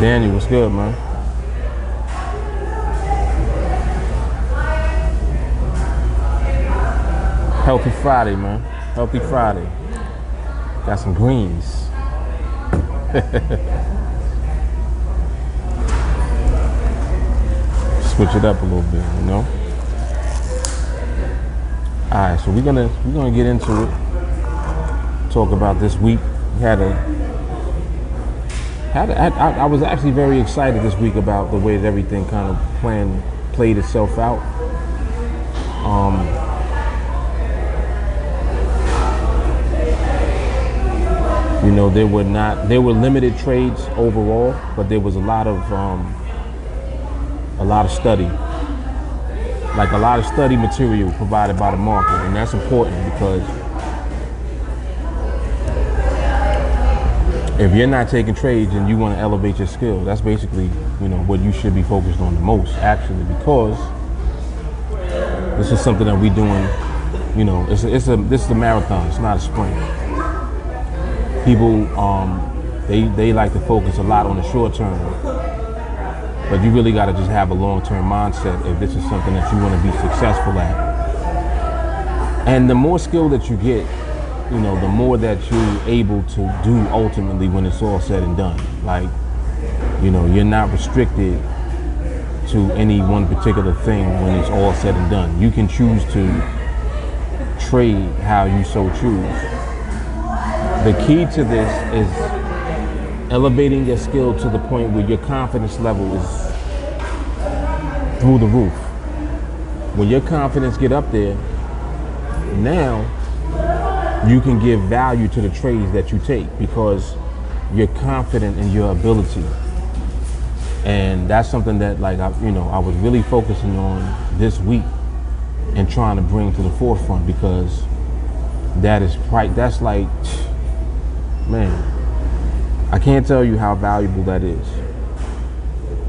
Daniel, what's good, man? Healthy Friday, man. Healthy Friday. Got some greens. Switch it up a little bit, you know. All right, so we're gonna get into it. Talk about this week. I was actually very excited this week about the way that everything kind of played itself out. You know, there were limited trades overall, but there was a lot of study, like a lot of study material provided by the market, and that's important because if you're not taking trades and you want to elevate your skills, that's basically, you know, what you should be focused on the most, actually, because this is something that we're doing. You know, this is a marathon. It's not a sprint. People, they like to focus a lot on the short term, but you really got to just have a long-term mindset if this is something that you want to be successful at. And the more skill that you get, you know, the more that you're able to do ultimately when it's all said and done. Like, you know, you're not restricted to any one particular thing when it's all said and done. You can choose to trade how you so choose. The key to this is elevating your skill to the point where your confidence level is through the roof. When your confidence get up there, now you can give value to the trades that you take because you're confident in your ability. And that's something that, like, I was really focusing on this week and trying to bring to the forefront, because that's like, man, I can't tell you how valuable that is.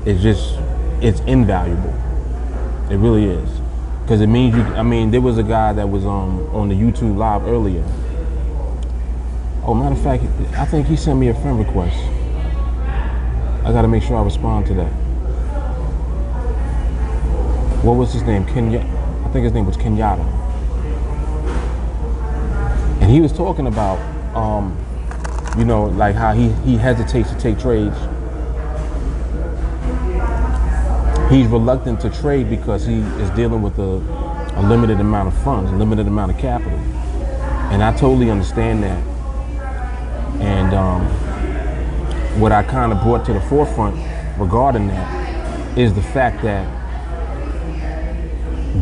It's invaluable. It really is. Because it means there was a guy that was on the YouTube live earlier. Oh, matter of fact, I think he sent me a friend request. I got to make sure I respond to that. What was his name? I think his name was Kenyatta. And he was talking about, you know, like how he hesitates to take trades. He's reluctant to trade because he is dealing with a limited amount of funds, a limited amount of capital. And I totally understand that. And what I kind of brought to the forefront regarding that is the fact that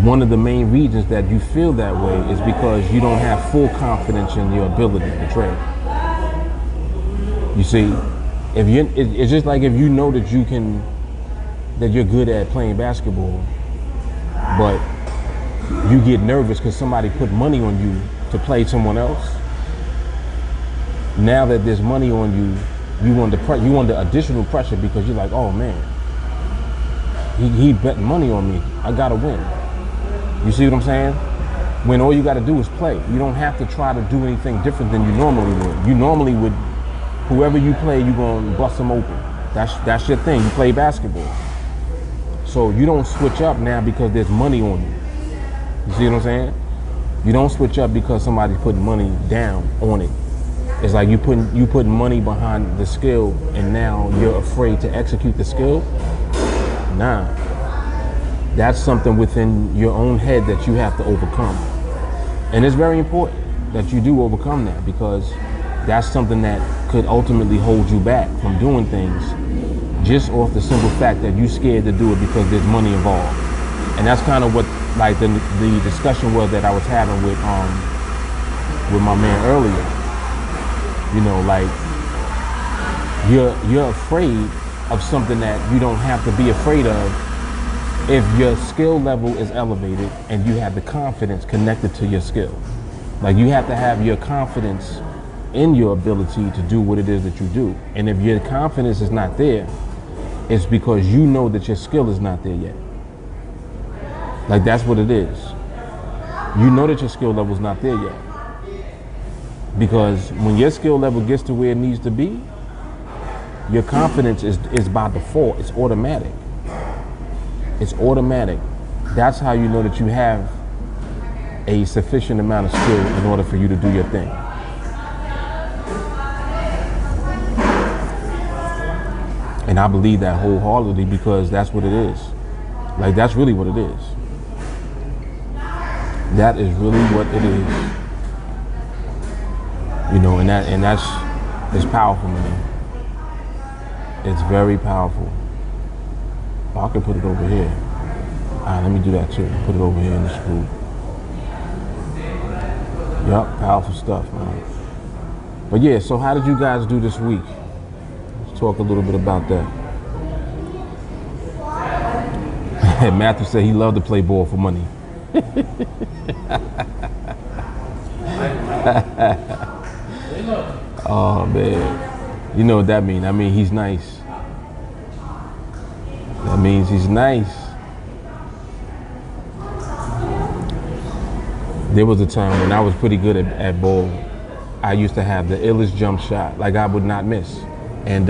one of the main reasons that you feel that way is because you don't have full confidence in your ability to trade. You see, it's just like if you know that you're good at playing basketball, but you get nervous because somebody put money on you to play someone else. Now that there's money on you, you want the additional pressure because you're like, oh man, he bet money on me. I gotta win. You see what I'm saying? When all you gotta do is play. You don't have to try to do anything different than you normally would. You normally would, whoever you play, you're gonna bust them open. That's your thing. You play basketball. So you don't switch up now because there's money on you. You see what I'm saying? You don't switch up because somebody's putting money down on it. It's like you putting money behind the skill, and now you're afraid to execute the skill. Nah, that's something within your own head that you have to overcome. And it's very important that you do overcome that, because that's something that could ultimately hold you back from doing things just off the simple fact that you're scared to do it because there's money involved. And that's kind of what, like, the discussion was that I was having with my man earlier. You know, like, you're afraid of something that you don't have to be afraid of if your skill level is elevated and you have the confidence connected to your skill. Like, you have to have your confidence in your ability to do what it is that you do. And if your confidence is not there, it's because you know that your skill is not there yet. Like, that's what it is. You know that your skill level is not there yet. Because when your skill level gets to where it needs to be, Your confidence is by default. It's automatic. It's automatic. That's how you know that you have a sufficient amount of skill in order for you to do your thing. And I believe that wholeheartedly because that's what it is. Like, that's really what it is. That is really what it is. You know, and that's it's powerful, man. It's very powerful. Oh, I can put it over here. All right, let me do that too. Put it over here in the screw. Yep, powerful stuff, man. But yeah, so how did you guys do this week? Let's talk a little bit about that. Matthew said he loved to play ball for money. Oh man, you know what that means? I mean, he's nice. That means he's nice. There was a time when I was pretty good at ball. I used to have the illest jump shot, like I would not miss. And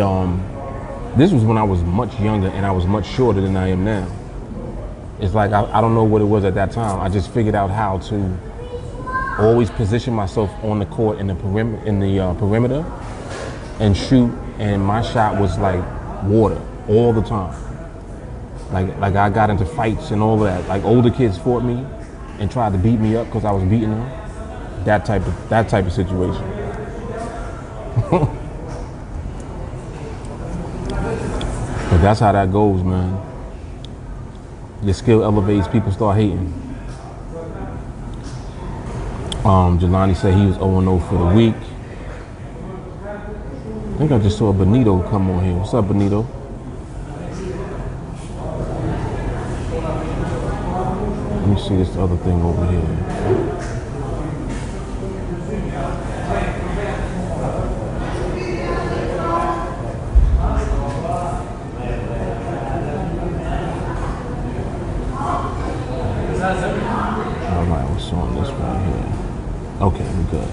this was when I was much younger and I was much shorter than I am now. It's like I don't know what it was at that time. I just figured out how to always position myself on the court in the perimeter and shoot, and my shot was like water all the time. Like I got into fights and all of that. Like older kids fought me and tried to beat me up because I was beating them. That type of situation. But that's how that goes, man. Your skill elevates, people start hating. Jelani said he was 0-0 for the week. I think I just saw Benito come on here. What's up, Benito? Let me see this other thing over here. All right, what's on this one here? Okay, we're good.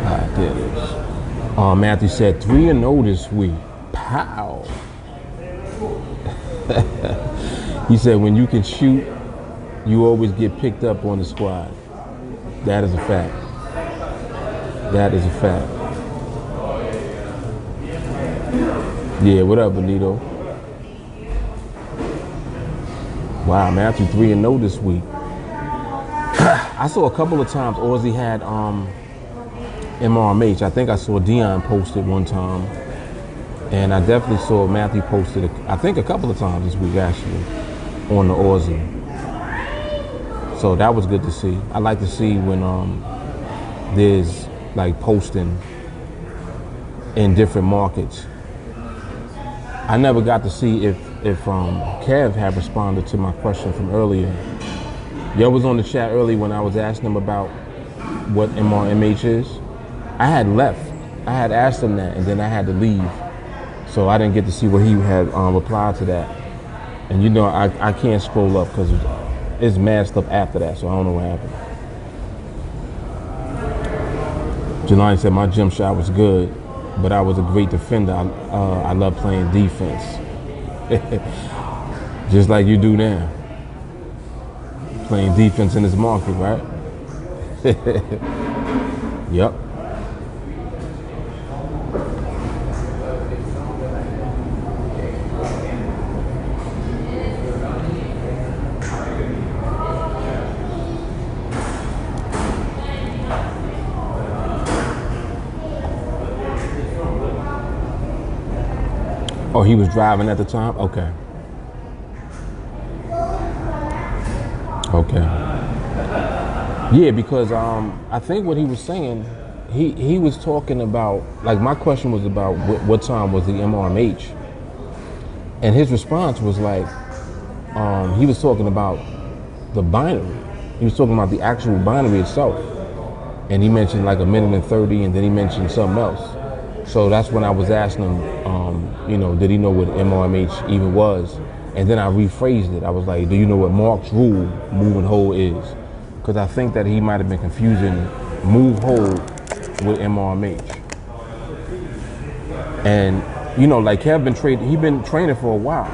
All right, there it is. Matthew said 3-0 this week. Pow. He said when you can shoot, you always get picked up on the squad. That is a fact. That is a fact. Yeah, what up, Benito? Wow, Matthew 3-0 this week. I saw a couple of times Ozzy had MRMH. I think I saw Dion posted one time. And I definitely saw Matthew posted, I think a couple of times this week actually, on the Aussie. So that was good to see. I like to see when there's like posting in different markets. I never got to see if Kev had responded to my question from earlier. Yo was on the chat earlier when I was asking him about what MRMH is. I had left. I had asked him that and then I had to leave. So I didn't get to see what he had replied to that. And you know, I can't scroll up because it's mad stuff after that, so I don't know what happened. Jelani said my jump shot was good, but I was a great defender. I love playing defense. Just like you do now. Playing defense in this market, right? Yep. Oh, he was driving at the time? Okay. Okay. Yeah, because I think what he was saying, he was talking about, like my question was about what time was the MRMH? And his response was like, he was talking about the binary. He was talking about the actual binary itself. And he mentioned like a minute and 30, and then he mentioned something else. So that's when I was asking him, you know, did he know what MRMH even was? And then I rephrased it. I was like, do you know what Mark's rule, move and hold, is? Because I think that he might have been confusing move hold with MRMH. And, you know, like Kev he been training for a while.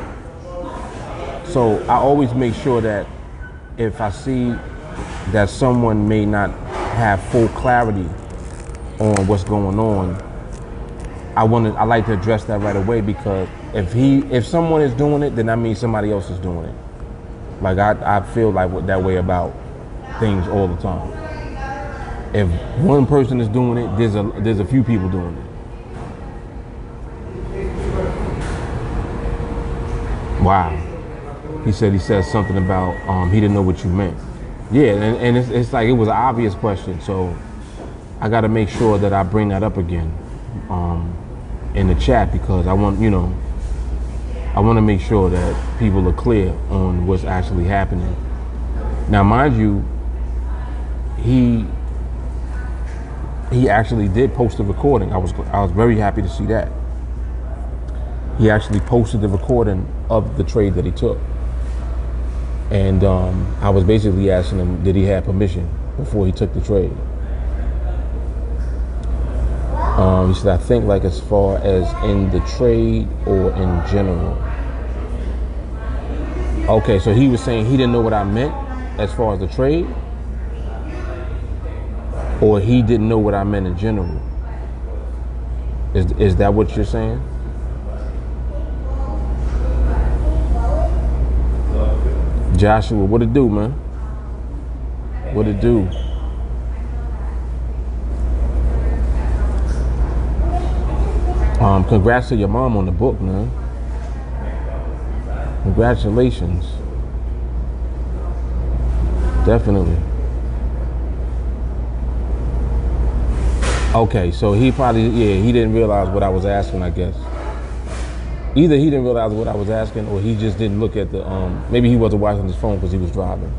So I always make sure that if I see that someone may not have full clarity on what's going on, I like to address that right away, because if someone is doing it, then that means somebody else is doing it. Like I feel like that way about things all the time. If one person is doing it, there's a few people doing it. Wow. He said something about he didn't know what you meant. Yeah, and it's like it was an obvious question, so I got to make sure that I bring that up again in the chat, because I want to make sure that people are clear on what's actually happening. Now, mind you, he actually did post a recording. I was very happy to see that. He actually posted the recording of the trade that he took. And I was basically asking him, did he have permission before he took the trade? He said, I think like as far as in the trade or in general. Okay, so he was saying he didn't know what I meant as far as the trade, or he didn't know what I meant in general. Is that what you're saying? Joshua, what it do, man? What it do? Congrats to your mom on the book, man. Congratulations. Definitely. Okay, so he didn't realize what I was asking, I guess. Either he didn't realize what I was asking, or he just didn't look at the, maybe he wasn't watching his phone because he was driving.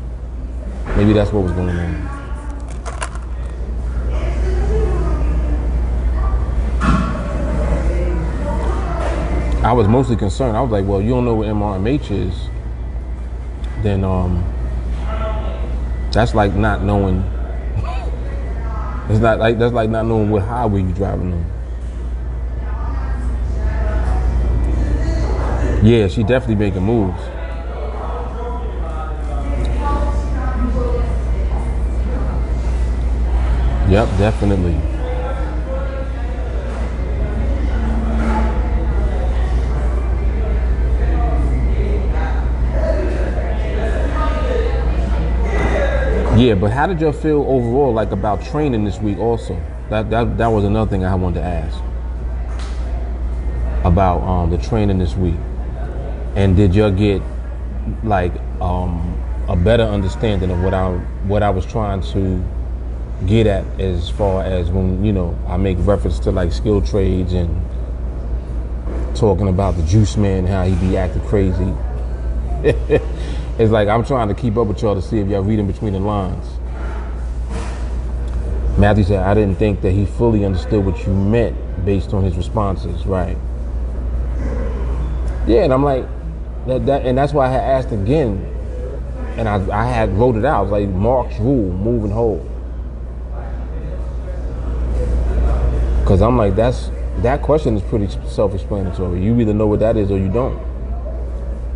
Maybe that's what was going on. I was mostly concerned. I was like, well, you don't know what MRMH is, then that's like not knowing. That's like not knowing what highway you're driving on. Yeah, she definitely making moves. Yep, definitely. Yeah, but how did y'all feel overall, like about training this week also? That was another thing I wanted to ask about the training this week. And did y'all get like a better understanding of what I was trying to get at, as far as when, you know, I make reference to like skill trades and talking about the juice man, how he be acting crazy. It's like I'm trying to keep up with y'all to see if y'all reading between the lines. Matthew said, I didn't think that he fully understood what you meant based on his responses, right? Yeah, and I'm like, and that's why I had asked again, and I had wrote it out. I was like, Mark's rule, move and hold. Because I'm like, that question is pretty self-explanatory. You either know what that is or you don't.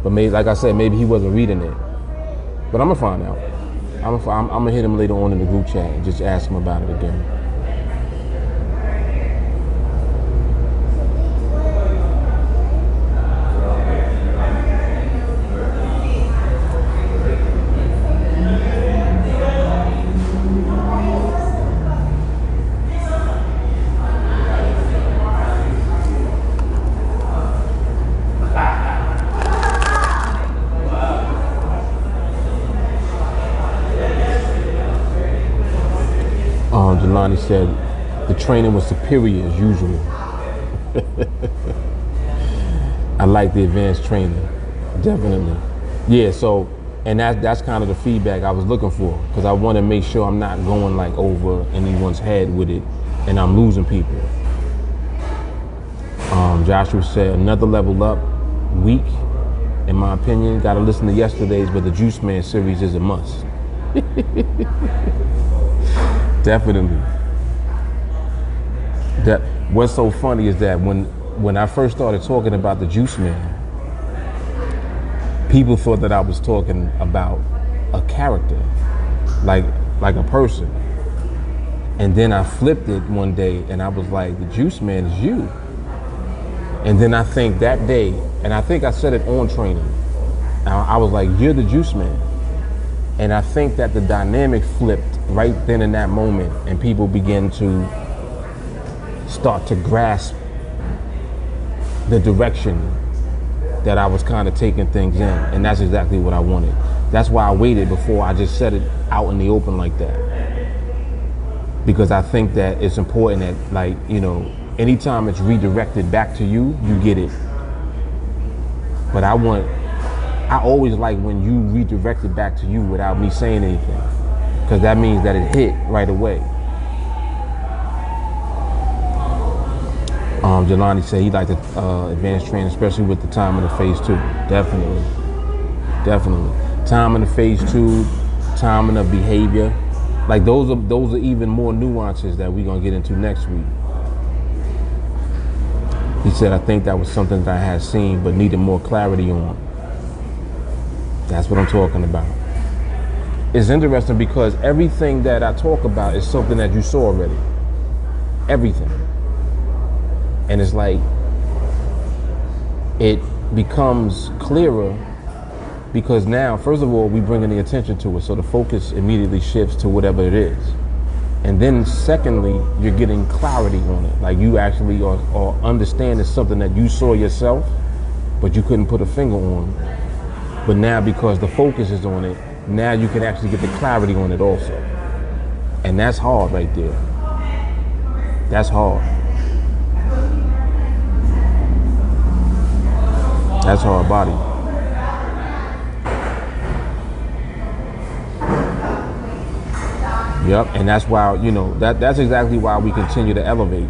But maybe, like I said, maybe he wasn't reading it. But I'm gonna find out. I'm gonna hit him later on in the group chat and just ask him about it again. Jelani said the training was superior as usual. I like the advanced training, definitely. Yeah, so And that's kind of the feedback I was looking for, because I want to make sure I'm not going like over anyone's head with it and I'm losing people. Joshua said another level up week, in my opinion. Got to listen to yesterday's, but the Juice Man series is a must. Definitely. What's so funny is that when I first started talking about the Juice Man, people thought that I was talking about a character, like a person. And then I flipped it one day and I was like, the Juice Man is you. And then I think that day, and I think I said it on training, I was like, you're the Juice Man. And I think that the dynamic flipped right then in that moment, and people began to start to grasp the direction that I was kind of taking things in. And that's exactly what I wanted. That's why I waited before I just said it out in the open like that. Because I think that it's important that, like, you know, anytime it's redirected back to you, you get it. But I always like when you redirect it back to you without me saying anything, because that means that it hit right away. Jelani said he'd like to advanced training, especially with the time in the phase 2. Definitely. Time in the phase 2, time in the behavior. Like those are even more nuances that we're gonna get into next week. He said, I think that was something that I had seen but needed more clarity on. That's what I'm talking about. It's interesting because everything that I talk about is something that you saw already. Everything. And it's like, it becomes clearer because now, first of all, we bring in the attention to it. So the focus immediately shifts to whatever it is. And then secondly, you're getting clarity on it. Like you actually are understanding something that you saw yourself, but you couldn't put a finger on. But now because the focus is on it, now you can actually get the clarity on it also. And that's hard right there. That's hard. That's hard body. Yep, and that's why, you know, that's exactly why we continue to elevate.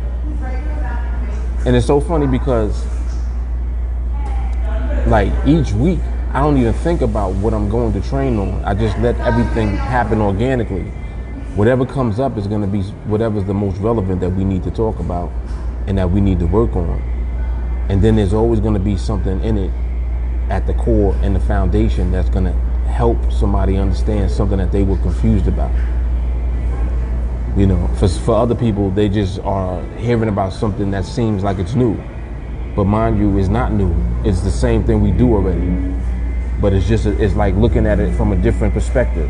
And it's so funny because, like, each week, I don't even think about what I'm going to train on. I just let everything happen organically. Whatever comes up is going to be whatever's the most relevant that we need to talk about and that we need to work on. And then there's always going to be something in it at the core and the foundation that's going to help somebody understand something that they were confused about. You know, for other people, they just are hearing about something that seems like it's new. But mind you, it's not new. It's the same thing we do already. But it's just, it's like looking at it from a different perspective.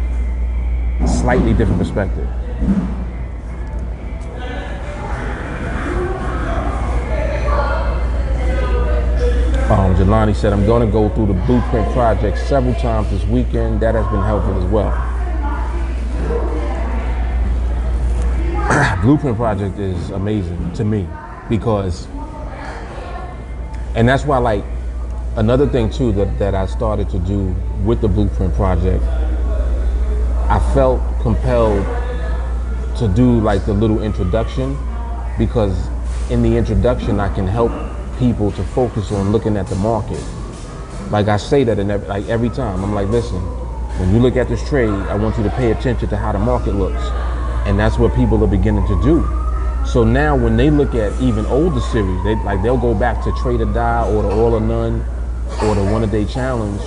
Slightly different perspective. Jelani said, I'm going to go through the Blueprint project several times this weekend. That has been helpful as well. Blueprint project is amazing to me because, and that's why, like, another thing too that I started to do with the Blueprint project, I felt compelled to do like the little introduction, because in the introduction I can help people to focus on looking at the market. Like I say that in every time. I'm like, listen, when you look at this trade, I want you to pay attention to how the market looks. And that's what people are beginning to do. So now when they look at even older series, they'll go back to Trade or Die or the All or None or the 1 a day challenge,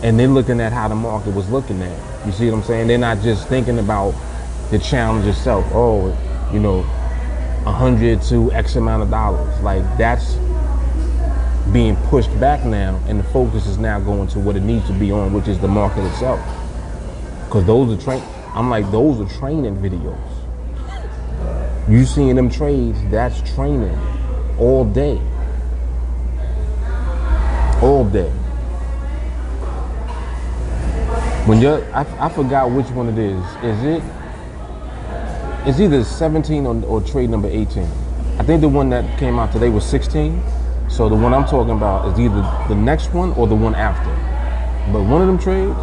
and they're looking at how the market was looking at. You see what I'm saying? They're not just thinking about the challenge itself. Oh, you know, 100 to X amount of dollars. Like, that's being pushed back now, and the focus is now going to what it needs to be on, which is the market itself. Because those are those are training videos. You seeing them trades, that's training all day. All day. When I forgot which one it is. It's either 17 or trade number 18. I think the one that came out today was 16. So the one I'm talking about is either the next one or the one after. But one of them trades,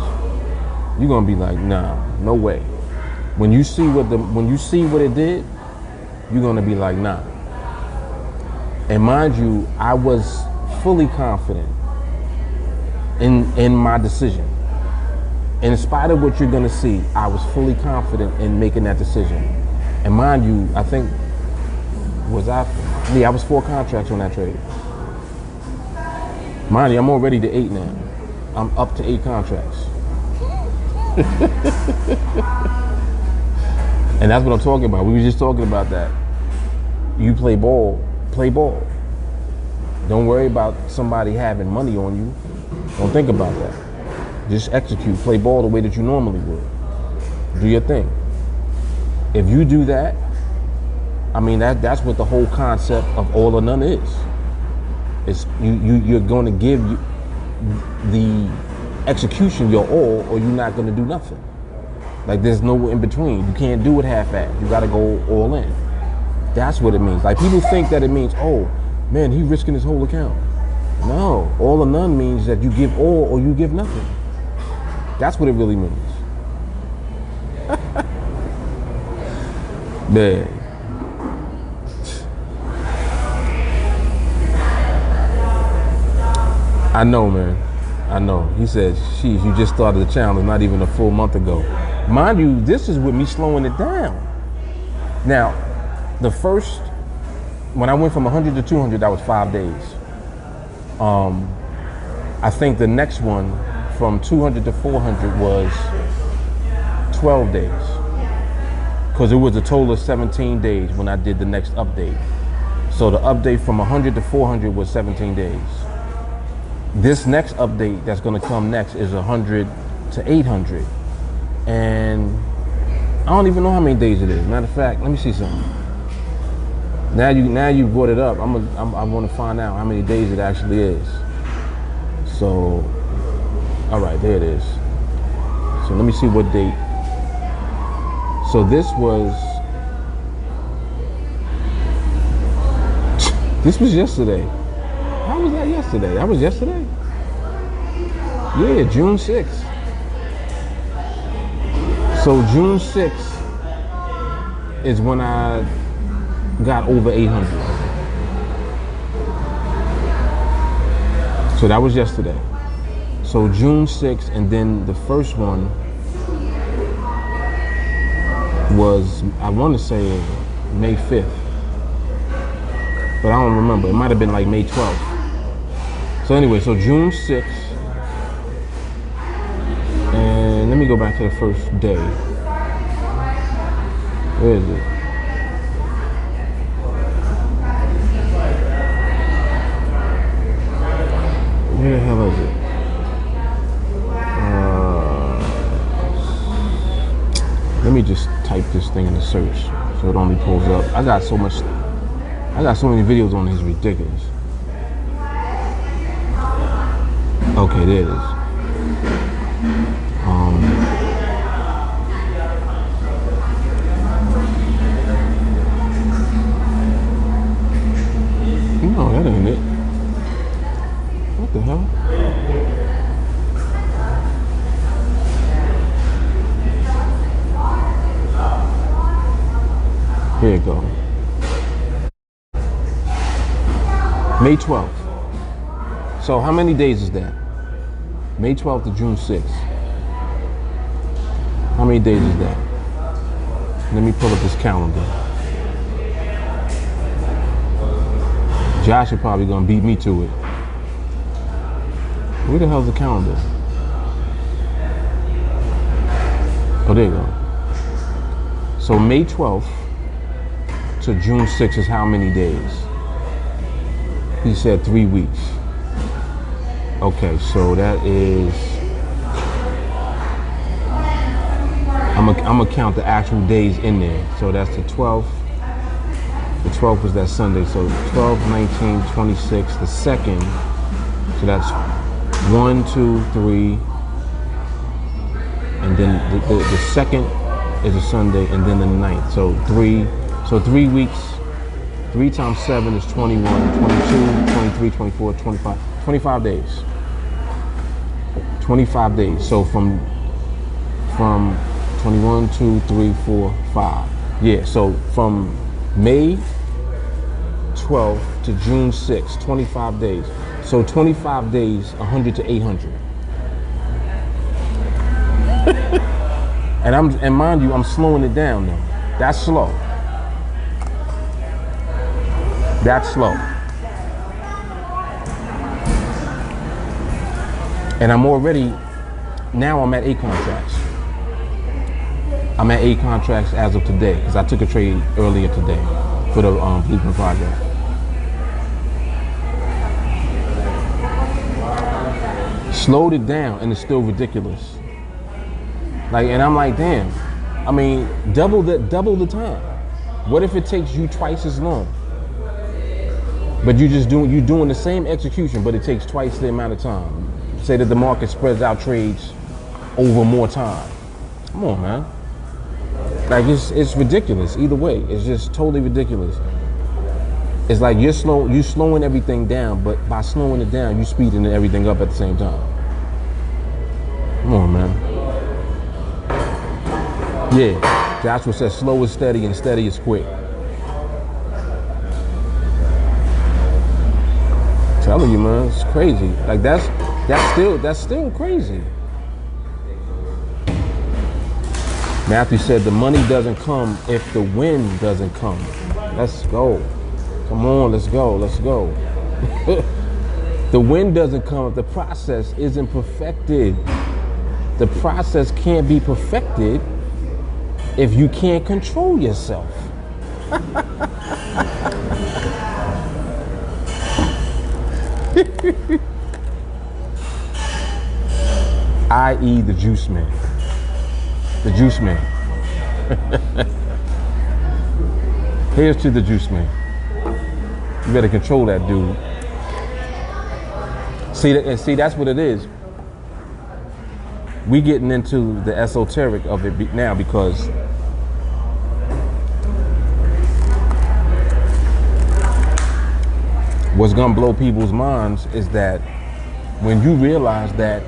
you're gonna be like, nah, no way. When you see what it did, you're gonna be like, nah. And mind you, I was fully confident in my decision. In spite of what you're gonna see, I was fully confident in making that decision. And mind you, I think I was 4 contracts on that trade. Mind you, I'm already to 8 now. I'm up to 8 contracts. And that's what I'm talking about. We were just talking about that. You play ball. Don't worry about somebody having money on you. Don't think about that. Just execute. Play ball the way that you normally would. Do your thing. If you do that, I mean, that's what the whole concept of all or none is. It's you're going to give the execution your all, or you're not going to do nothing. Like, there's no in between. You can't do it half-assed. You got to go all in. That's what it means. Like, people think that it means, oh, man, he's risking his whole account. No, all or none means that you give all or you give nothing. That's what it really means. Man. I know, man. I know. He said, sheesh, you just started the challenge not even a full month ago. Mind you, this is with me slowing it down. Now, when I went from 100 to 200, that was 5 days. I think the next one from 200 to 400 was 12 days. Because it was a total of 17 days when I did the next update. So the update from 100 to 400 was 17 days. This next update that's going to come next is 100 to 800. And I don't even know how many days it is. Matter of fact, let me see something. Now you brought it up. I want to find out how many days it actually is. So, all right, there it is. So let me see what date. So this was yesterday. How was that yesterday? That was yesterday? Yeah, June 6th. So June 6th is when I got over 800. So that was yesterday. So June 6th, and then the first one was, I want to say, May 5th. But I don't remember. It might have been like May 12th. So anyway, so June 6th. And let me go back to the first day. Where is it? Where the hell is it? Let me just type this thing in the search so it only pulls up. I got so many videos on it, it's ridiculous. Okay, there it is. No, that ain't it. What the hell? Here you go. May 12th. So how many days is that? May 12th to June 6th. How many days is that? Let me pull up this calendar. Josh is probably gonna beat me to it. Where the hell's the calendar? Oh, there you go. So May 12th to June 6th is how many days? He said 3 weeks. Okay, so that is, I'm gonna count the actual days in there. So that's the 12th. The 12th was that Sunday. So 12, 19, 26, the 2nd. So that's 1, 2, 3. And then the 2nd is a Sunday, and then the 9th. So 3 weeks. 3 times 7 is 21, 22, 23, 24, 25 days. 25 days. So from from 21, 2, 3, 4, 5. Yeah, so from May 12th to June 6th, 25 days. So 25 days, 100 to 800. And mind you, I'm slowing it down now. That's slow. That's slow. And I'm already, now I'm at 8 contracts. I'm at 8 contracts as of today, because I took a trade earlier today for the Blueprint project. Slowed it down and it's still ridiculous. Like, and I'm like, damn. I mean, double the time. What if it takes you twice as long? But you're doing the same execution, but it takes twice the amount of time. Say that the market spreads out trades over more time. Come on, man. Like, it's ridiculous either way. It's just totally ridiculous. It's like you're slowing everything down, but by slowing it down, you're speeding everything up at the same time. Come on, man. Yeah, Joshua says slow is steady and steady is quick. Telling you, man, it's crazy. Like that's still crazy. Matthew said the money doesn't come if the wind doesn't come. Let's go. Come on, let's go. Let's go. The wind doesn't come if the process isn't perfected. The process can't be perfected if you can't control yourself. I.e. the juice man. The juice man. Here's to the juice man. You better control that dude. See, that's what it is. We getting into the esoteric of it now, because what's gonna blow people's minds is that when you realize that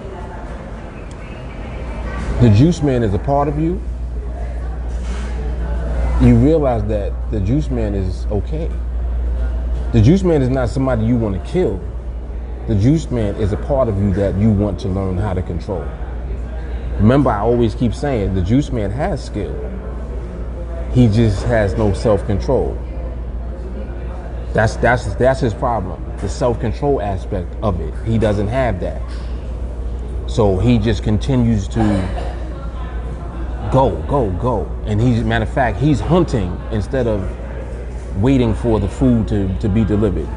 the juice man is a part of you, you realize that the juice man is okay. The juice man is not somebody you want to kill. The juice man is a part of you that you want to learn how to control. Remember, I always keep saying the juice man has skill. He just has no self-control. That's his problem. The self-control aspect of it. He doesn't have that. So he just continues to go. And matter of fact, he's hunting instead of waiting for the food to be delivered.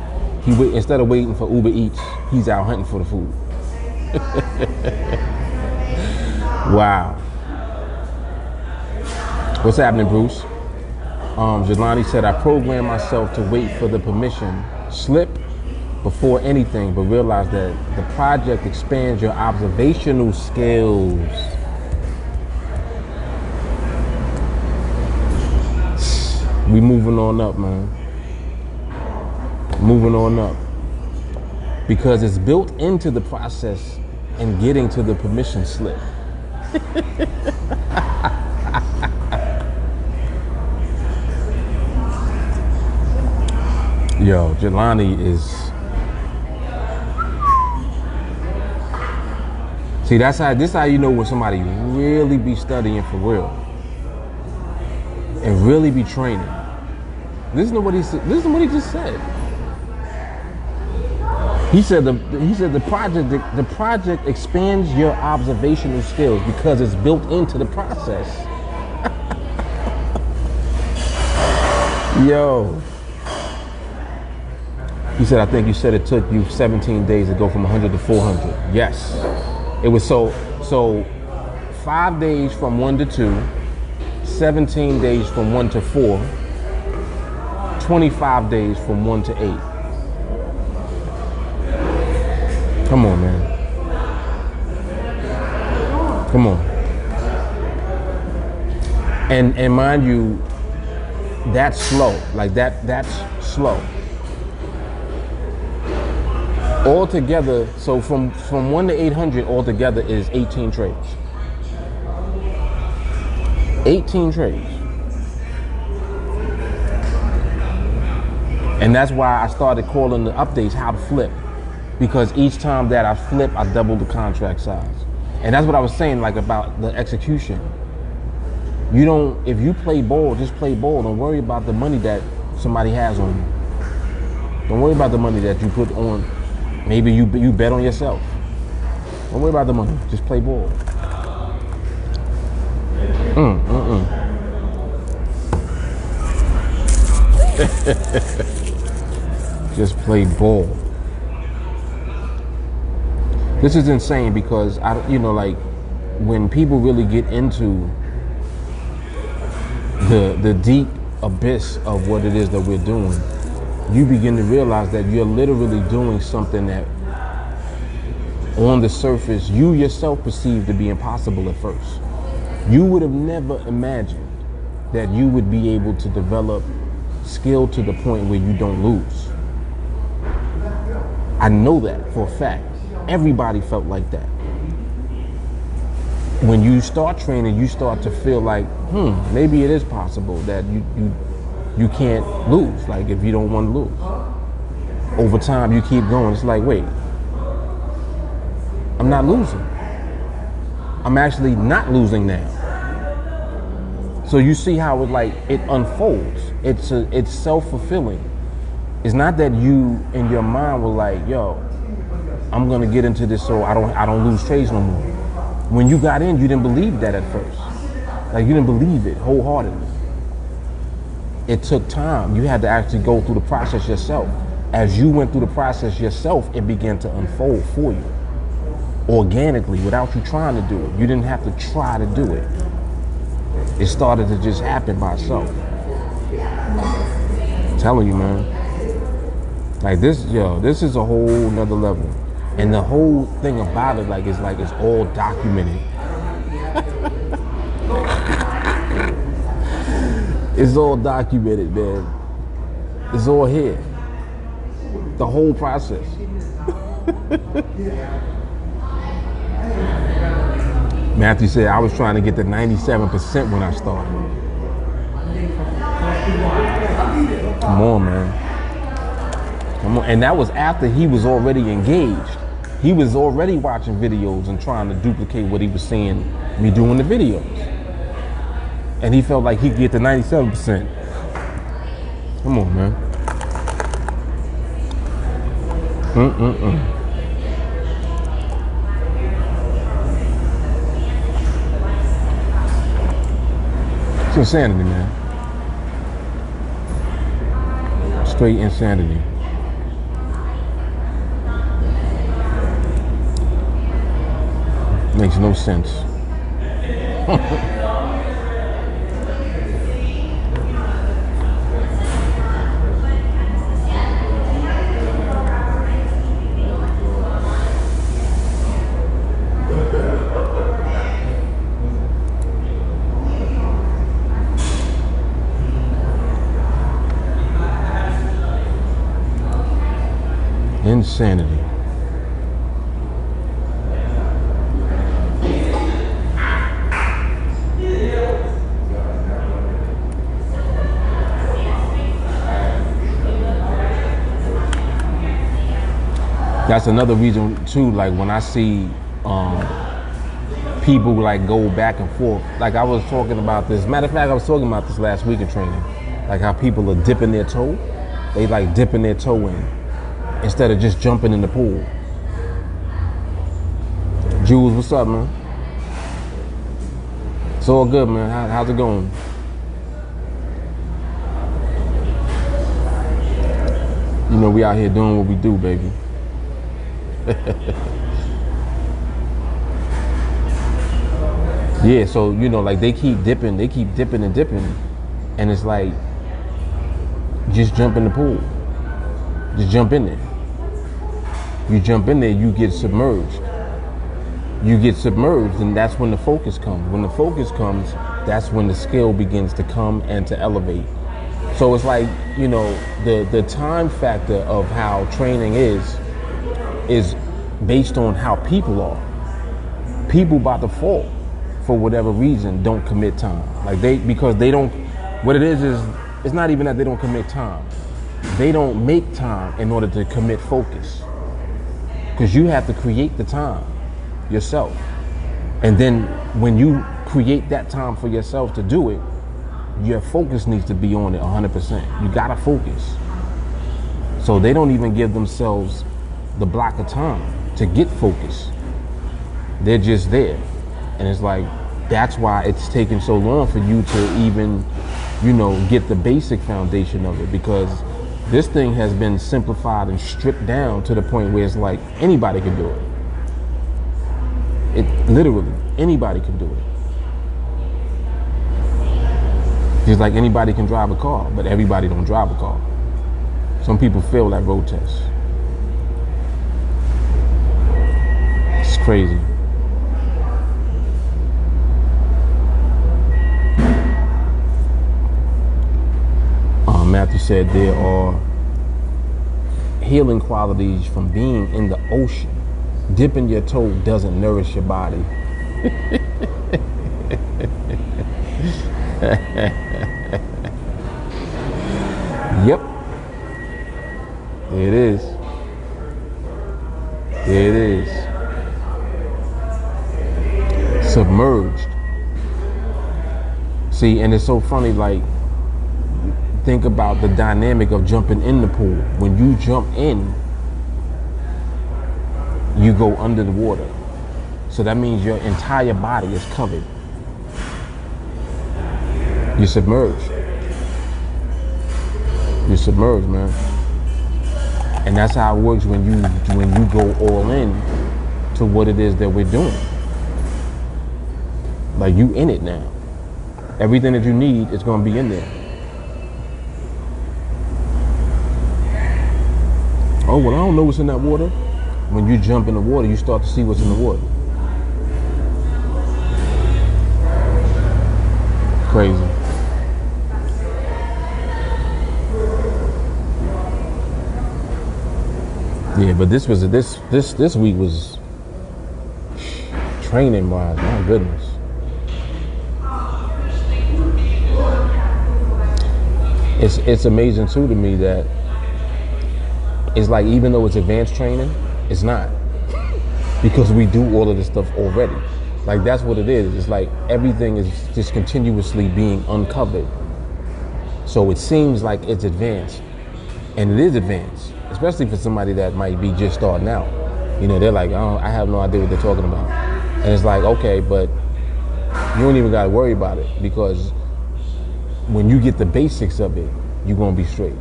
Instead of waiting for Uber Eats, he's out hunting for the food. Wow. What's happening, Bruce? Jelani said, I programmed myself to wait for the permission slip before anything, but realize that the project expands your observational skills. We moving on up, man. Moving on up. Because it's built into the process and getting to the permission slip. Yo, Jelani is... See, this is how you know when somebody really be studying for real. And really be training. Listen to what he said. Listen to what he just said. He said the project expands your observational skills because it's built into the process. Yo. He said, I think you said it took you 17 days to go from 100 to 400. Yes. It was so 5 days from 1 to 2, 17 days from 1 to 4, 25 days from 1 to 8. Come on, man. Come on. And mind you, that's slow. Like that's slow. Altogether, so from 1 to 800 altogether is 18 trades. 18 trades. And that's why I started calling the updates how to flip. Because each time that I flip, I double the contract size. And that's what I was saying, like, about the execution. You don't, if you play ball, just play ball. Don't worry about the money that somebody has on you. Don't worry about the money that you put on. Maybe you bet on yourself. Don't worry about the money. Just play ball. Just play ball. This is insane because like when people really get into the deep abyss of what it is that we're doing, you begin to realize that you're literally doing something that on the surface you yourself perceive to be impossible at first. You would have never imagined that you would be able to develop skill to the point where you don't lose. I know that for a fact. Everybody felt like that. When you start training, you start to feel like, maybe it is possible that you can't lose. Like, if you don't want to lose. Over time, you keep going. It's like, wait, I'm not losing. I'm actually not losing now. So you see how it unfolds. It's self-fulfilling. It's not that you in your mind were like, yo, I'm gonna get into this so I don't lose trades no more. When you got in, you didn't believe that at first. Like, you didn't believe it wholeheartedly. It took time. You had to actually go through the process yourself. As you went through the process yourself, it began to unfold for you. Organically, without you trying to do it. You didn't have to try to do it. It started to just happen by itself. I'm telling you, man. Like, this is a whole nother level. And the whole thing about it, it's all documented. It's all documented, man. It's all here. The whole process. Matthew said, I was trying to get to 97% when I started. Come on, man. Come on. And that was after he was already engaged. He was already watching videos and trying to duplicate what he was seeing me doing the videos. And he felt like he could get to 97%. Come on, man. It's insanity, man. Straight insanity. Makes no sense. Insanity. That's another reason too, like when I see people like go back and forth. Like I was talking about this. Matter of fact, I was talking about this last week in training. Like how people are dipping their toe. They like dipping their toe in instead of just jumping in the pool. Jules, what's up, man? It's all good, man. How's it going? You know, we out here doing what we do, baby. Yeah, so you know, like they keep dipping and dipping, and it's like, just jump in the pool. Just jump in there. You jump in there, you get submerged. You get submerged, and that's when the focus comes. When the focus comes, that's when the skill begins to come and to elevate. So it's like, you know, the time factor of how training is based on how people are. People by default for whatever reason, don't commit time. Like because they don't, what it is it's not even that they don't commit time. They don't make time in order to commit focus. Because you have to create the time yourself. And then when you create that time for yourself to do it, your focus needs to be on it 100%. You gotta focus. So they don't even give themselves the block of time to get focused. They're just there. And it's like, that's why it's taking so long for you to even, get the basic foundation of it, because this thing has been simplified and stripped down to the point where it's like anybody can do it. It literally, anybody can do it. Just like anybody can drive a car, but everybody don't drive a car. Some people fail that road test. It's crazy. Matthew said there are healing qualities from being in the ocean. Dipping your toe doesn't nourish your body. Yep. There it is. There it is. Submerged. See, and it's so funny, like, think about the dynamic of jumping in the pool. When you jump in, you go under the water. So that means your entire body is covered. You're submerged. You're submerged, man. And that's how it works when you go all in to what it is that we're doing. Like, you in it now. Everything that you need is going to be in there. Oh, well, I don't know what's in that water. When you jump in the water, you start to see what's in the water. Crazy. Yeah, but this week was training wise. My goodness. It's amazing too to me that it's like, even though it's advanced training, it's not, because we do all of this stuff already. Like, that's what it is. It's like everything is just continuously being uncovered. So it seems like it's advanced, and it is advanced, especially for somebody that might be just starting out. They're like, oh, I have no idea what they're talking about. And it's like, okay, but you don't even got to worry about it, because when you get the basics of it, you're going to be straight.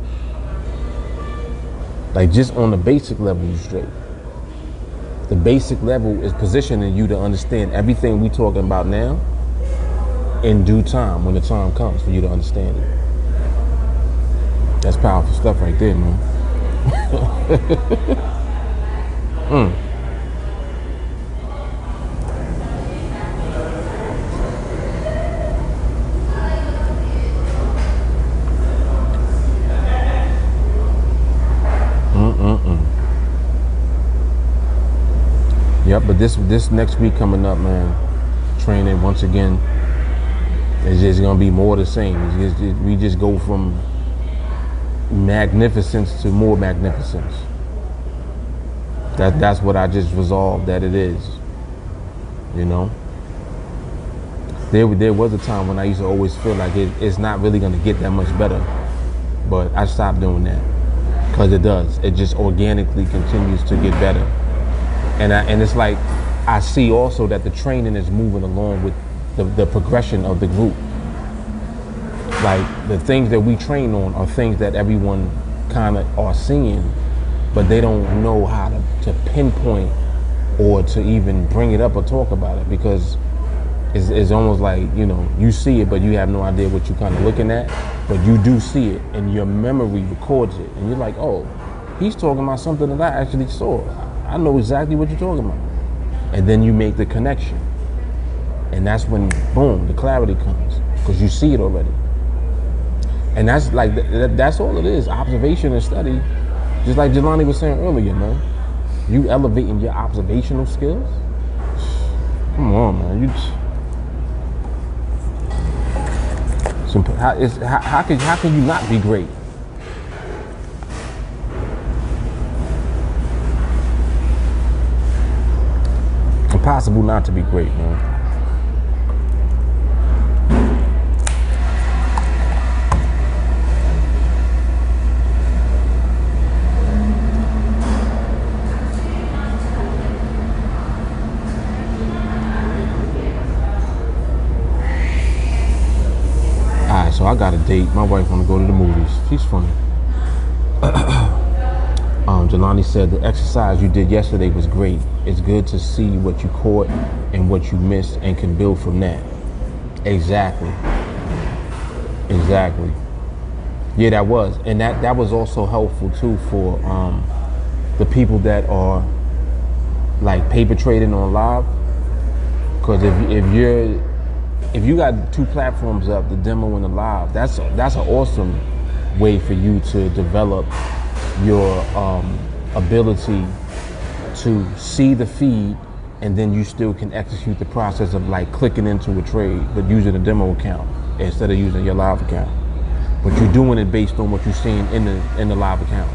Like, just on the basic level, you're straight. The basic level is positioning you to understand everything we talking about now in due time, when the time comes for you to understand it. That's powerful stuff right there, man. Yep, but this next week coming up, man, training once again, it's just gonna be more of the same. We just go from magnificence to more magnificence. That's what I just resolved that it is. There was a time when I used to always feel like it's not really gonna get that much better, but I stopped doing that, because it does. It just organically continues to get better. And it's like, I see also that the training is moving along with the progression of the group. Like, the things that we train on are things that everyone kind of are seeing, but they don't know how to pinpoint or to even bring it up or talk about it, because it's almost like, you see it, but you have no idea what you're kind of looking at, but you do see it, and your memory records it, and you're like, oh, he's talking about something that I actually saw. I know exactly what you're talking about. And then you make the connection. And that's when, boom, the clarity comes, because you see it already. And that's like, that's all it is, observation and study. Just like Jelani was saying earlier, man. You elevating your observational skills? Come on, man. how can you not be great? Impossible not to be great, man. So I got a date. My wife want to go to the movies. She's funny. Jelani said the exercise you did yesterday was great. It's good to see what you caught and what you missed and can build from that. Exactly. Yeah, that was. And that was also helpful too for the people that are like paper trading on live. Because if you got two platforms up, the demo and the live, that's an awesome way for you to develop your ability to see the feed, and then you still can execute the process of like clicking into a trade, but using a demo account instead of using your live account. But you're doing it based on what you're seeing in the live account.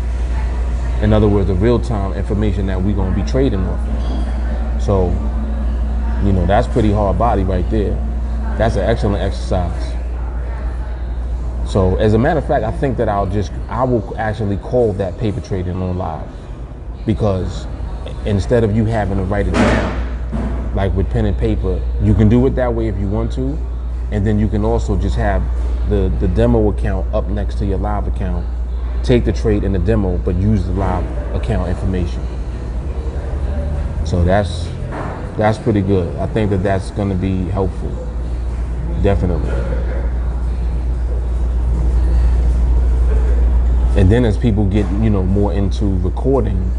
In other words, the real-time information that we're going to be trading off. So, you know, that's pretty hard body right there. That's an excellent exercise. So as a matter of fact, I think that I will actually call that paper trading on live, because instead of you having to write it down, like with pen and paper, you can do it that way if you want to. And then you can also just have the demo account up next to your live account, take the trade in the demo, but use the live account information. So that's pretty good. I think that that's going to be helpful. Definitely. And then as people get, you know, more into recording,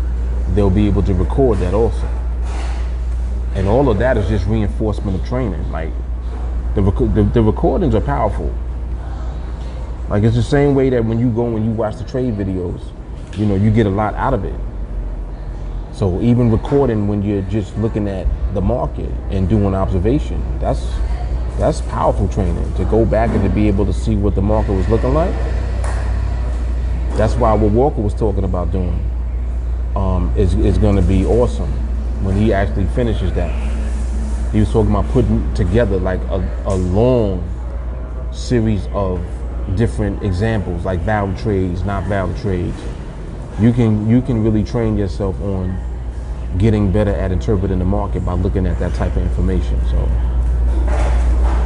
they'll be able to record that also. And all of that is just reinforcement of training. Like the recordings are powerful. Like it's the same way that when you watch the trade videos, you know, you get a lot out of it. So even recording when you're just looking at the market and doing observation, that's powerful training, to go back and to be able to see what the market was looking like. That's why what Walker was talking about doing is going to be awesome when he actually finishes that. He was talking about putting together like a long series of different examples, like valid trades, not valid trades. You can really train yourself on getting better at interpreting the market by looking at that type of information. So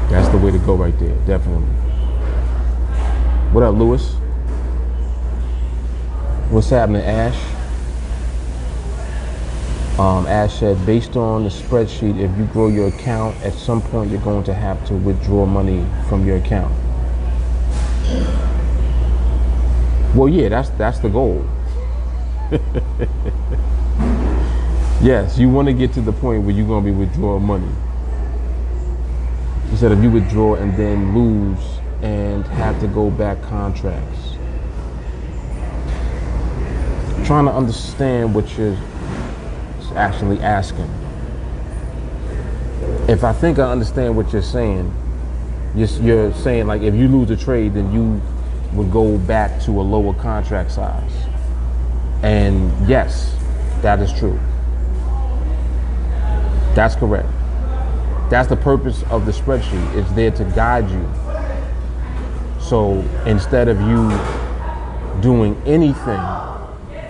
that's the way to go right there, definitely. What up, Lewis? What's happening, Ash? Ash said, based on the spreadsheet, if you grow your account, at some point you're going to have to withdraw money from your account. Well, yeah, that's the goal. Yes, you want to get to the point where you're going to be withdrawing money. Instead of you withdraw and then lose and have to go back contracts. Trying to understand what you're actually asking. If I think I understand what you're saying, you're saying like if you lose a trade, then you would go back to a lower contract size. And yes, that is true. That's correct. That's the purpose of the spreadsheet. It's there to guide you. So instead of you doing anything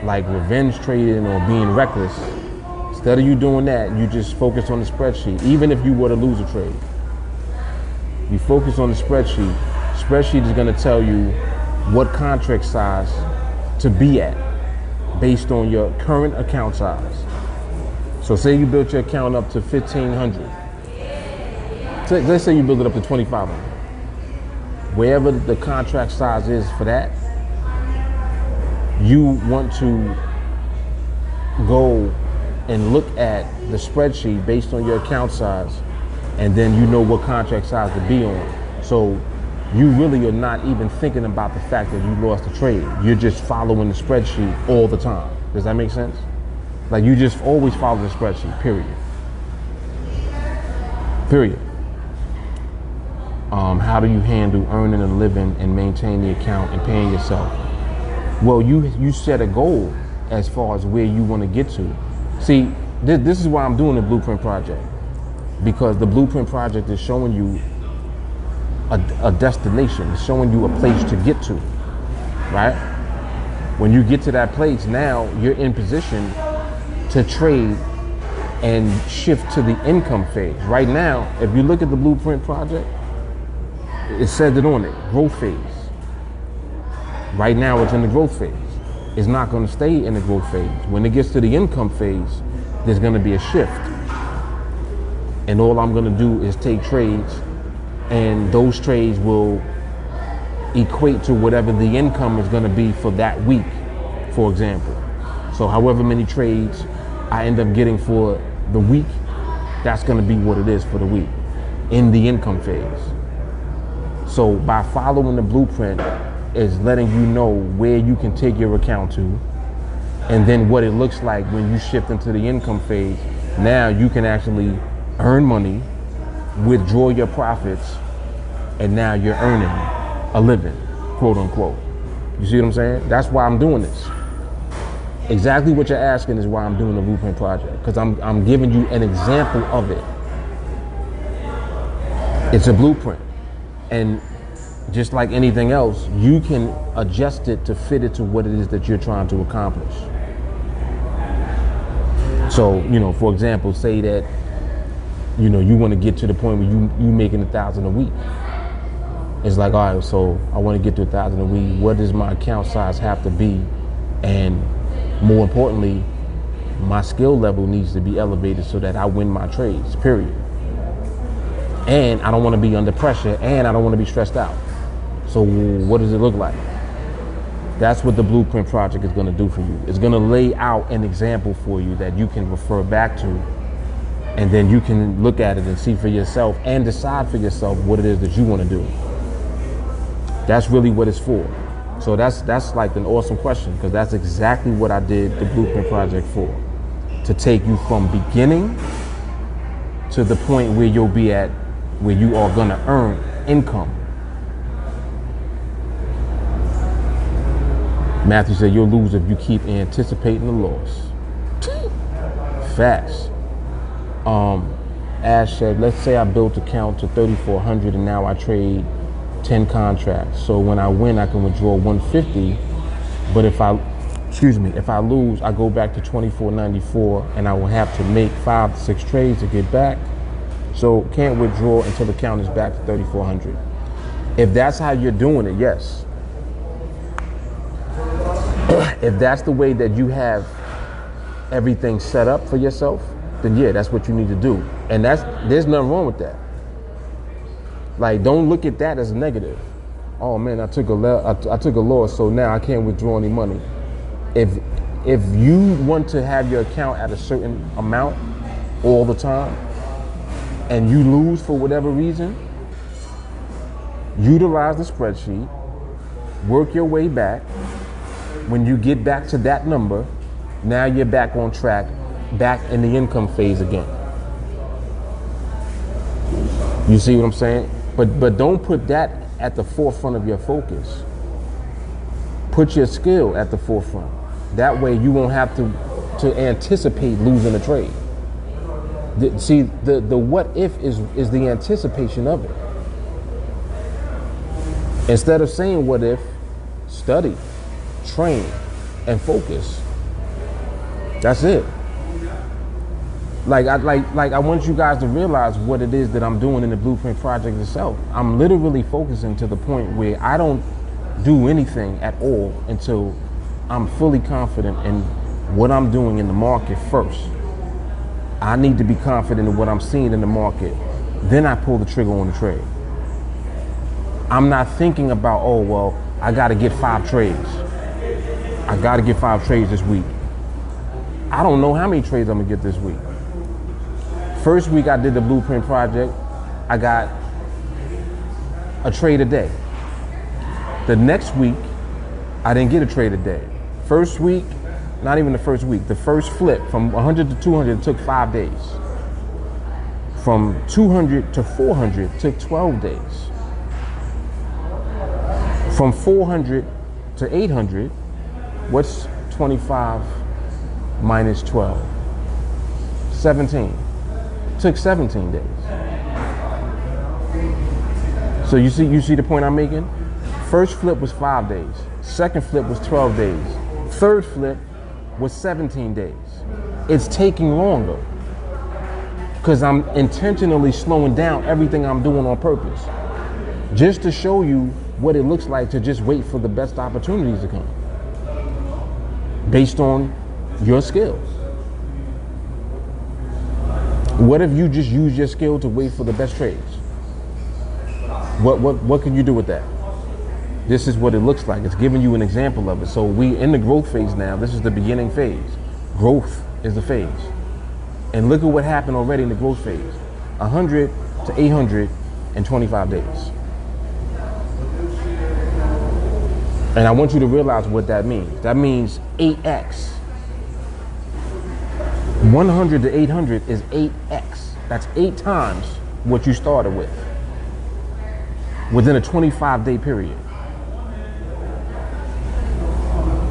like revenge trading or being reckless, instead of you doing that, you just focus on the spreadsheet. Even if you were to lose a trade, you focus on the spreadsheet. Spreadsheet is going to tell you what contract size to be at based on your current account size. So say you built your account up to 1,500. Let's say you build it up to 2,500. Wherever the contract size is for that, you want to go and look at the spreadsheet based on your account size, and then you know what contract size to be on. So you really are not even thinking about the fact that you lost a trade. You're just following the spreadsheet all the time. Does that make sense? Like you just always follow the spreadsheet, period. How do you handle earning a living and maintain the account and paying yourself? Well, you set a goal as far as where you want to get to. See, this is why I'm doing the Blueprint Project, because the Blueprint Project is showing you a destination, it's showing you a place to get to, right? When you get to that place, now you're in position to trade and shift to the income phase. Right now, if you look at the Blueprint Project, it says it on it, growth phase. Right now it's in the growth phase. It's not going to stay in the growth phase. When it gets to the income phase, there's going to be a shift. And all I'm going to do is take trades, and those trades will equate to whatever the income is going to be for that week, for example. So however many trades I end up getting for the week, that's going to be what it is for the week in the income phase. So by following the blueprint is letting you know where you can take your account to, and then what it looks like when you shift into the income phase. Now you can actually earn money, withdraw your profits, and now you're earning a living, quote unquote. You see what I'm saying? That's why I'm doing this. Exactly what you're asking is why I'm doing the Blueprint Project, because I'm giving you an example of it. It's a blueprint, and just like anything else, you can adjust it to fit it to what it is that you're trying to accomplish. So, you know, for example, say that, you know, you want to get to the point where you making 1,000 a week. It's like, all right, so I want to get to 1,000 a week. What does my account size have to be? And more importantly, my skill level needs to be elevated so that I win my trades, period. And I don't want to be under pressure, and I don't want to be stressed out. So what does it look like? That's what the Blueprint Project is going to do for you. It's going to lay out an example for you that you can refer back to, and then you can look at it and see for yourself and decide for yourself what it is that you want to do. That's really what it's for. So that's like an awesome question, because that's exactly what I did the Blueprint Project for. To take you from beginning to the point where you'll be at, where you are going to earn income. Matthew said, you'll lose if you keep anticipating the loss. Facts. Ash said, let's say I built account to 3,400 and now I trade 10 contracts. So when I win, I can withdraw 150. But if I lose, I go back to 2,494 and I will have to make 5 to 6 trades to get back. So can't withdraw until the account is back to 3,400. If that's how you're doing it, yes. If that's the way that you have everything set up for yourself, then yeah, that's what you need to do. And there's nothing wrong with that. Like, don't look at that as a negative. Oh man, I took a loss, so now I can't withdraw any money. If you want to have your account at a certain amount all the time, and you lose for whatever reason, utilize the spreadsheet, work your way back. When you get back to that number, now you're back on track, back in the income phase again. You see what I'm saying? But don't put that at the forefront of your focus. Put your skill at the forefront. That way you won't have to anticipate losing a trade. The what if is the anticipation of it. Instead of saying what if, study, train, and focus. That's it. Like I want you guys to realize what it is that I'm doing in the Blueprint Project itself. I'm literally focusing to the point where I don't do anything at all until I'm fully confident in what I'm doing in the market first. I need to be confident in what I'm seeing in the market. Then I pull the trigger on the trade. I'm not thinking about, oh, well, I got to get 5 trades. I got to get 5 trades this week. I don't know how many trades I'm going to get this week. First week I did the Blueprint Project, I got a trade a day. The next week, I didn't get a trade a day. First week, not even the first week, the first flip from 100 to 200 took 5 days. From 200 to 400 took 12 days. From 400 to 800, what's 25 minus 12? 17. Took 17 days. So you see the point I'm making? First flip was 5 days. Second flip was 12 days. Third flip was 17 days. It's taking longer because I'm intentionally slowing down everything I'm doing on purpose, just to show you what it looks like to just wait for the best opportunities to come based on your skills. What if you just use your skill to wait for the best trades? What can you do with that? This is what it looks like. It's giving you an example of it. So we in the growth phase now. This is the beginning phase. Growth is the phase. And look at what happened already in the growth phase. 100 to 825 days. And I want you to realize what that means. That means 8x. 100 to 800 is 8x. That's 8 times what you started with within a 25-day period.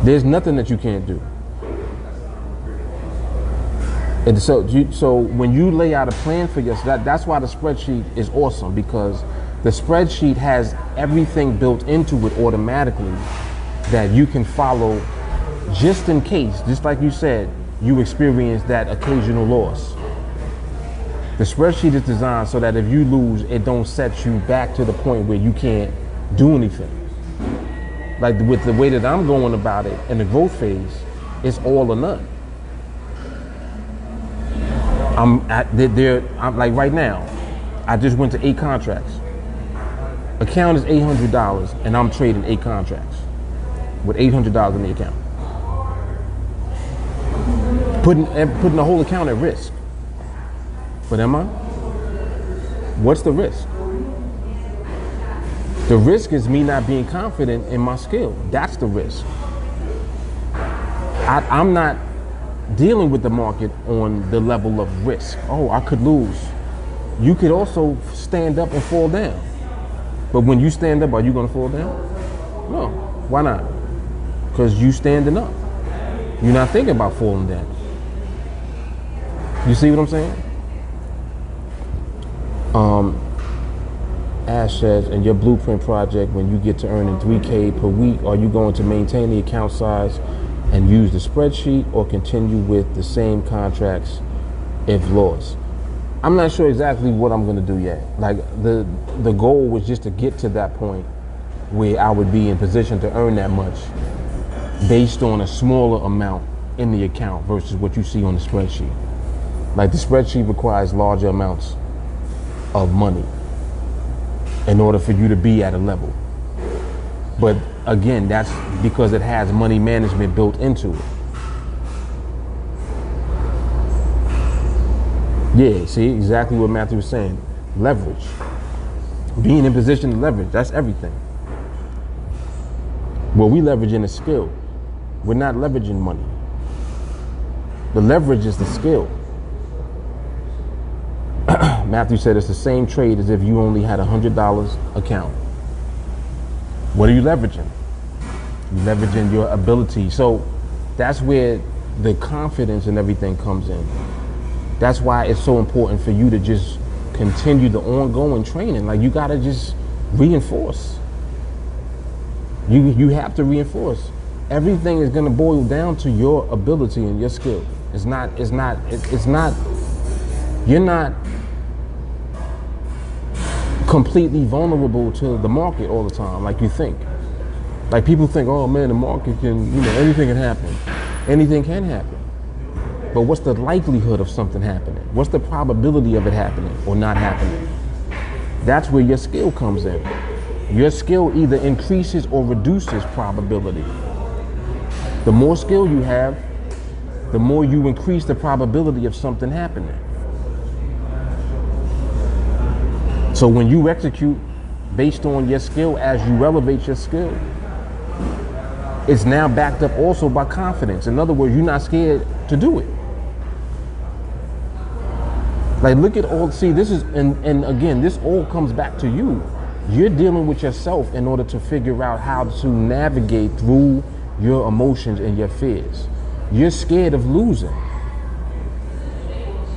There's nothing that you can't do. And so when you lay out a plan for yourself, that's why the spreadsheet is awesome, because the spreadsheet has everything built into it automatically that you can follow just in case, just like you said, you experience that occasional loss. The spreadsheet is designed so that if you lose, it don't set you back to the point where you can't do anything. Like with the way that I'm going about it in the growth phase, it's all or none. I'm like right now, I just went to 8 contracts. Account is $800 and I'm trading 8 contracts with $800 in the account. Putting the whole account at risk. But am I? What's the risk? The risk is me not being confident in my skill. That's the risk. I'm not dealing with the market on the level of risk. Oh, I could lose. You could also stand up and fall down. But when you stand up, are you going to fall down? No. Why not? Because you standing up. You're not thinking about falling down. You see what I'm saying? Ash says, in your blueprint project, when you get to earning $3K per week, are you going to maintain the account size and use the spreadsheet, or continue with the same contracts if lost? I'm not sure exactly what I'm going to do yet. Like the goal was just to get to that point where I would be in position to earn that much based on a smaller amount in the account versus what you see on the spreadsheet. Like the spreadsheet requires larger amounts of money in order for you to be at a level. But again, that's because it has money management built into it. Yeah, see exactly what Matthew was saying. Leverage. Being in position to leverage, that's everything. Well, we leveraging a skill. We're not leveraging money. The leverage is the skill. Matthew said it's the same trade as if you only had $100 account. What are you leveraging? You're leveraging your ability. So that's where the confidence and everything comes in. That's why it's so important for you to just continue the ongoing training. Like you gotta just reinforce. You have to reinforce. Everything is gonna boil down to your ability and your skill. You're not completely vulnerable to the market all the time like you think. Like people think, oh man, the market can, anything can happen. Anything can happen. But what's the likelihood of something happening? What's the probability of it happening or not happening? That's where your skill comes in. Your skill either increases or reduces probability. The more skill you have, the more you increase the probability of something happening. So when you execute based on your skill, as you elevate your skill, it's now backed up also by confidence. In other words, you're not scared to do it. Like look at all, see this is, and again, this all comes back to you. You're dealing with yourself in order to figure out how to navigate through your emotions and your fears. You're scared of losing.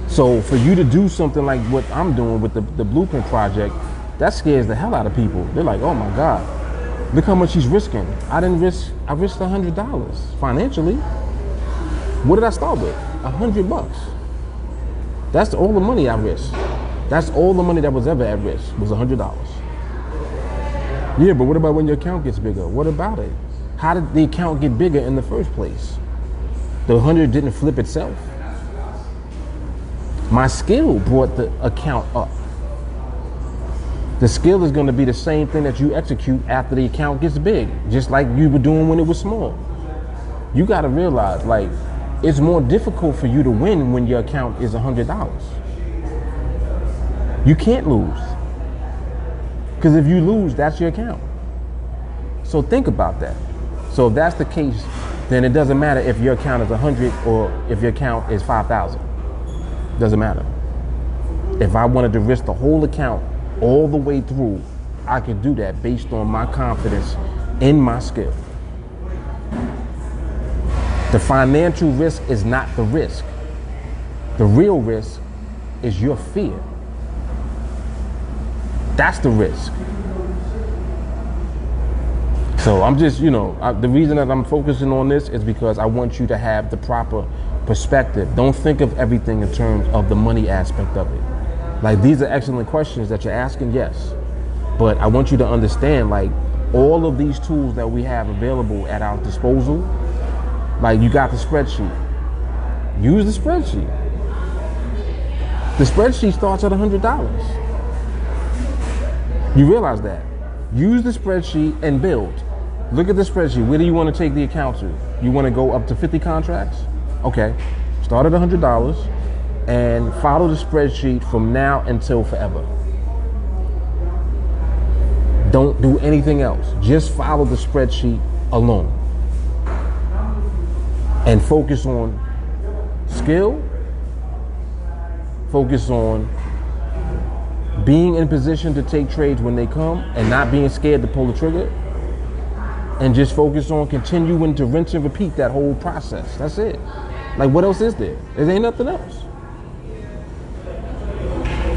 So for you to do something like what I'm doing with the Blueprint project, that scares the hell out of people. They're like, oh my God, look how much he's risking. I risked $100 financially. What did I start with? $100. That's all the money I risked. That's all the money that was ever at risk was $100. Yeah, but what about when your account gets bigger? What about it? How did the account get bigger in the first place? The 100 didn't flip itself. My skill brought the account up. The skill is going to be the same thing that you execute after the account gets big, just like you were doing when it was small. You got to realize, like, it's more difficult for you to win when your account is $100. You can't lose. Because if you lose, that's your account. So think about that. So if that's the case, then it doesn't matter if your account is 100 or if your account is 5,000. Doesn't matter. If I wanted to risk the whole account all the way through, I could do that based on my confidence in my skill. The financial risk is not the risk. The real risk is your fear. That's the risk. So I'm just, the reason that I'm focusing on this is because I want you to have the proper perspective. Don't think of everything in terms of the money aspect of it. Like, these are excellent questions that you're asking, yes. But I want you to understand, like, all of these tools that we have available at our disposal, like, you got the spreadsheet. Use the spreadsheet. The spreadsheet starts at $100. You realize that. Use the spreadsheet and build. Look at the spreadsheet. Where do you want to take the account to? You want to go up to 50 contracts? Okay. Start at $100 and follow the spreadsheet from now until forever. Don't do anything else. Just follow the spreadsheet alone. And focus on skill. Focus on being in position to take trades when they come and not being scared to pull the trigger. And just focus on continuing to rinse and repeat that whole process. That's it. Like, what else is there? There ain't nothing else.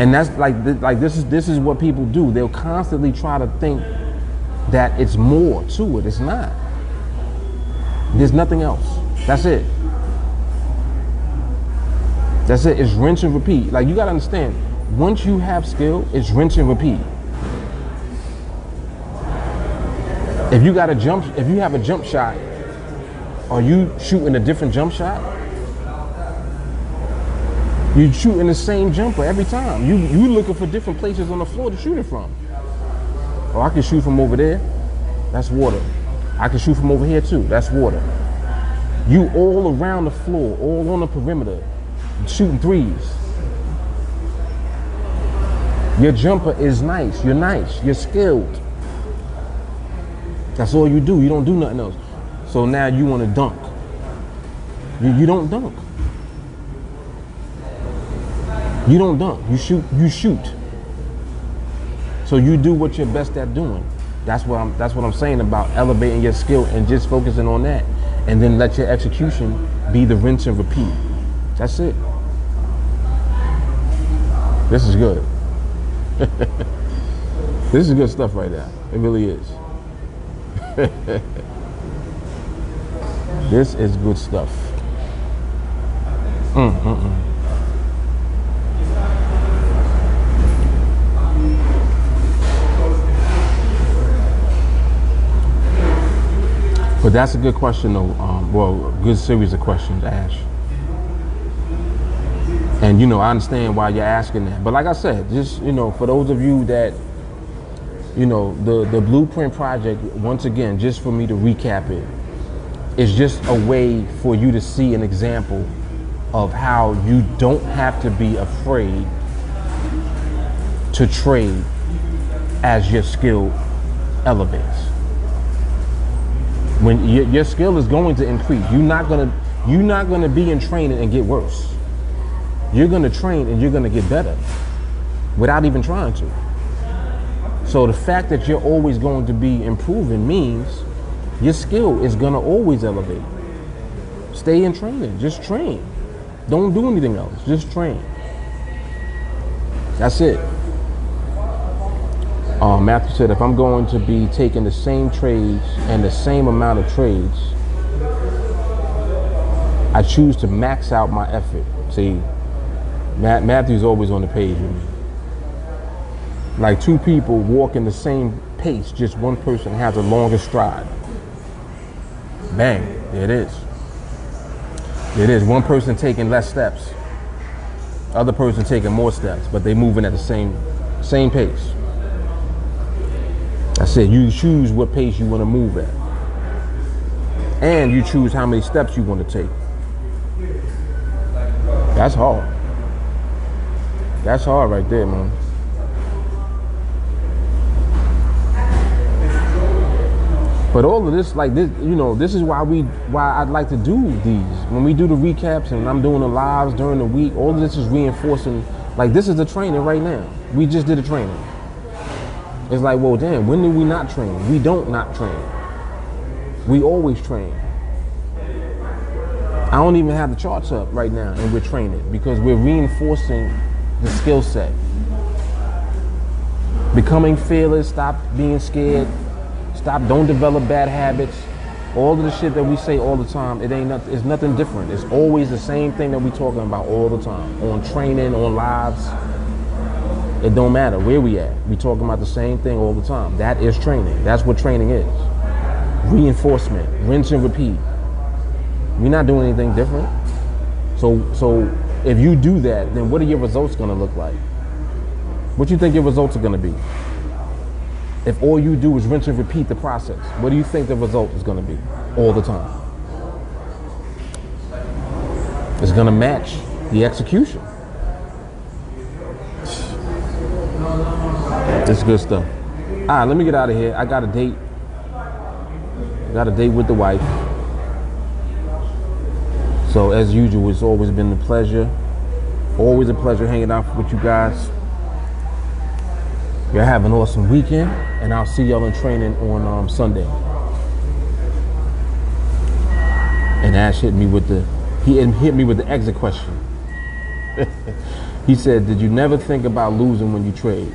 And that's this is what people do. They'll constantly try to think that it's more to it. It's not. There's nothing else. That's it. That's it. It's rinse and repeat. Like, you gotta understand, once you have skill, it's rinse and repeat. If you have a jump shot, are you shooting a different jump shot? You're shooting the same jumper every time. You looking for different places on the floor to shoot it from. Oh, I can shoot from over there. That's water. I can shoot from over here too. That's water. You all around the floor, all on the perimeter, shooting threes. Your jumper is nice. You're nice. You're skilled. That's all you do. You don't do nothing else. So now you want to dunk. You don't dunk. You don't dunk. You shoot. So you do what you're best at doing. That's what I'm saying about elevating your skill and just focusing on that. And then let your execution be the rinse and repeat. That's it. This is good. This is good stuff right now. It really is. This is good stuff. But that's a good question, though. Well, a good series of questions, Ash. And I understand why you're asking that. But like I said, just for those of you that the Blueprint project, once again, just for me to recap it, is just a way for you to see an example of how you don't have to be afraid to trade as your skill elevates. When your skill is going to increase, you're not gonna be in training and get worse. You're gonna train and you're gonna get better without even trying to. So the fact that you're always going to be improving means your skill is going to always elevate. Stay in training. Just train. Don't do anything else. Just train. That's it. Matthew said, if I'm going to be taking the same trades and the same amount of trades, I choose to max out my effort. See, Matthew's always on the page with me. Like two people walking the same pace, just one person has a longer stride. Bang, there it is. There it is. One person taking less steps, other person taking more steps, but they moving at the same pace. That's it. You choose what pace you want to move at, and you choose how many steps you want to take. That's hard. That's hard right there, man. But all of this, like this, you know, this is why I'd like to do these. When we do the recaps and I'm doing the lives during the week, all of this is reinforcing. Like, this is the training right now. We just did a training. It's like, well, damn, when do we not train? We don't not train. We always train. I don't even have the charts up right now, and we're training because we're reinforcing the skill set. Becoming fearless, stop being scared, don't develop bad habits. All of the shit that we say all the time, it's nothing different. It's always the same thing that we're talking about all the time. On training, on lives. It don't matter where we at. We talking about the same thing all the time. That is training. That's what training is. Reinforcement, rinse and repeat. We're not doing anything different. So if you do that, then what are your results gonna look like? What do you think your results are gonna be? If all you do is rinse and repeat the process, what do you think the result is gonna be all the time? It's gonna match the execution. This is good stuff. All right, let me get out of here. I got a date. With the wife. So as usual, it's always been a pleasure. Always a pleasure hanging out with you guys. Y'all have an awesome weekend, and I'll see y'all in training on Sunday. And Ash hit me with the exit question. He said, "Did you never think about losing when you trade?"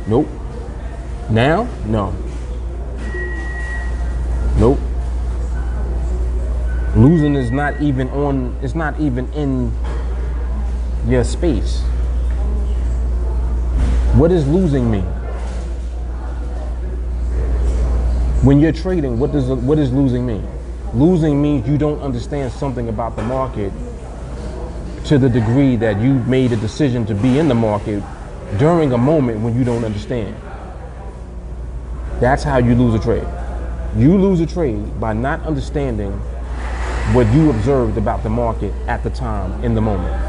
Nope. Now? No. Nope. Losing is not even in your space. What does losing mean? When you're trading, what does losing mean? Losing means you don't understand something about the market to the degree that you made a decision to be in the market during a moment when you don't understand. That's how you lose a trade. You lose a trade by not understanding what you observed about the market at the time in the moment.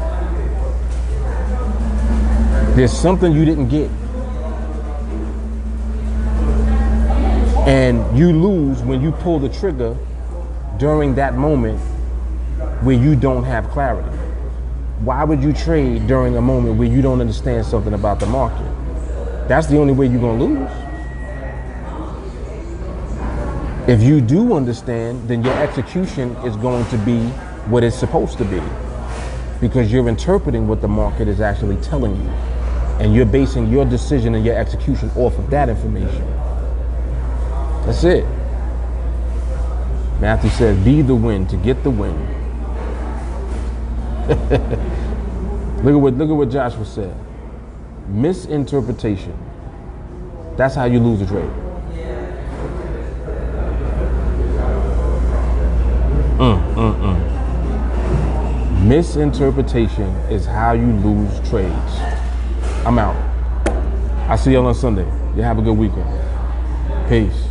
There's something you didn't get. And you lose when you pull the trigger during that moment where you don't have clarity. Why would you trade during a moment where you don't understand something about the market? That's the only way you're going to lose. If you do understand, then your execution is going to be what it's supposed to be, because you're interpreting what the market is actually telling you, and you're basing your decision and your execution off of that information. That's it. Matthew says, be the win to get the win. Look at what Joshua said. Misinterpretation. That's how you lose a trade. Misinterpretation is how you lose trades. I'm out. I'll see y'all on Sunday. You have a good weekend. Peace.